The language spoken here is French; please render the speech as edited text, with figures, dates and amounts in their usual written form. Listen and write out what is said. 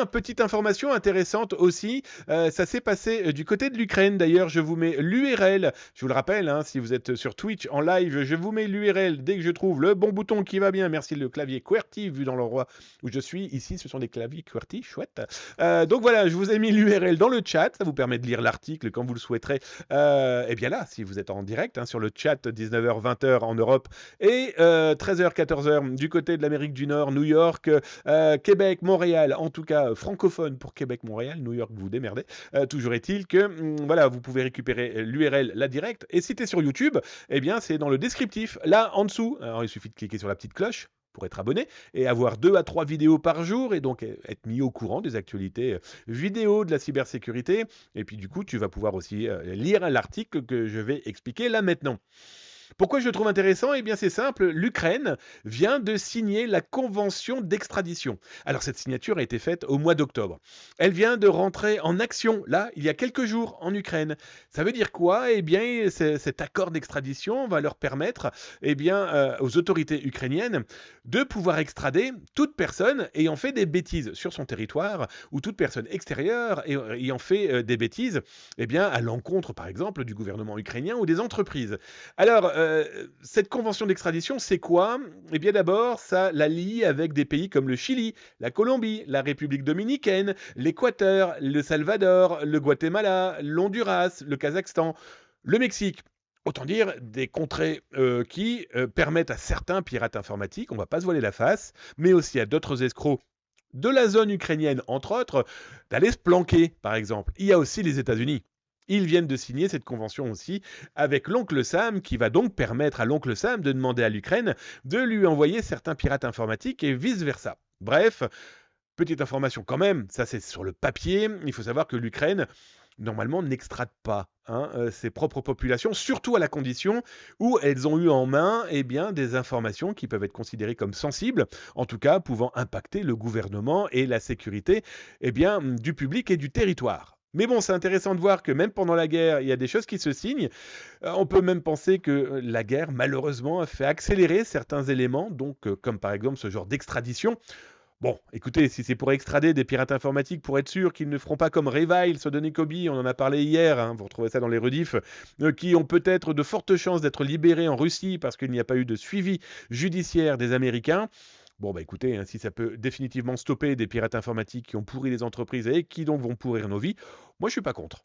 Tiens, petite information intéressante aussi, ça s'est passé du côté de l'Ukraine. D'ailleurs, je vous mets l'URL. Je vous le rappelle, hein, si vous êtes sur Twitch en live, je vous mets l'URL dès que je trouve le bon bouton qui va bien. Merci le clavier QWERTY, vu dans l'endroit où je suis. Ici, ce sont des claviers QWERTY, chouette. Donc voilà, je vous ai mis l'URL dans le chat. Ça vous permet de lire l'article quand vous le souhaiterez. Et bien là, si vous êtes en direct sur le chat, 19h-20h en Europe et 13h-14h du côté de l'Amérique du Nord, New York, Québec, Montréal, en tout cas francophone pour Québec-Montréal, New York, vous démerdez. Toujours est-il que voilà, vous pouvez récupérer l'URL là direct. Et si tu es sur YouTube, eh bien c'est dans le descriptif, là en dessous. Alors il suffit de cliquer sur la petite cloche pour être abonné et avoir 2 à 3 vidéos par jour et donc être mis au courant des actualités vidéo de la cybersécurité. Et puis du coup, tu vas pouvoir aussi lire l'article que je vais expliquer là maintenant. Pourquoi je le trouve intéressant? Eh bien c'est simple, l'Ukraine vient de signer la convention d'extradition. Alors cette signature a été faite au mois d'octobre. Elle vient de rentrer en action, là, il y a quelques jours, en Ukraine. Ça veut dire quoi? Eh bien cet accord d'extradition va leur permettre, eh bien, aux autorités ukrainiennes de pouvoir extrader toute personne ayant fait des bêtises sur son territoire ou toute personne extérieure ayant fait des bêtises, eh bien, à l'encontre, par exemple, du gouvernement ukrainien ou des entreprises. Alors, cette convention d'extradition, c'est quoi? Eh bien d'abord, ça la lie avec des pays comme le Chili, la Colombie, la République dominicaine, l'Équateur, le Salvador, le Guatemala, l'Honduras, le Kazakhstan, le Mexique. Autant dire des contrées qui permettent à certains pirates informatiques, on ne va pas se voiler la face, mais aussi à d'autres escrocs de la zone ukrainienne, entre autres, d'aller se planquer, par exemple. Il y a aussi les États-Unis. Ils viennent de signer cette convention aussi avec l'oncle Sam, qui va donc permettre à l'oncle Sam de demander à l'Ukraine de lui envoyer certains pirates informatiques et vice-versa. Bref, petite information quand même, ça c'est sur le papier, il faut savoir que l'Ukraine, normalement, n'extrade pas ses propres populations, surtout à la condition où elles ont eu en main des informations qui peuvent être considérées comme sensibles, en tout cas pouvant impacter le gouvernement et la sécurité du public et du territoire. Mais bon, c'est intéressant de voir que même pendant la guerre, il y a des choses qui se signent. On peut même penser que la guerre, malheureusement, a fait accélérer certains éléments, donc comme par exemple ce genre d'extradition. Bon, écoutez, si c'est pour extrader des pirates informatiques pour être sûr qu'ils ne feront pas comme Revile, Sodonic Hobby, on en a parlé hier, vous retrouvez ça dans les rediffs, qui ont peut-être de fortes chances d'être libérés en Russie parce qu'il n'y a pas eu de suivi judiciaire des Américains. Bon, bah écoutez, si ça peut définitivement stopper des pirates informatiques qui ont pourri les entreprises et qui donc vont pourrir nos vies, moi je suis pas contre.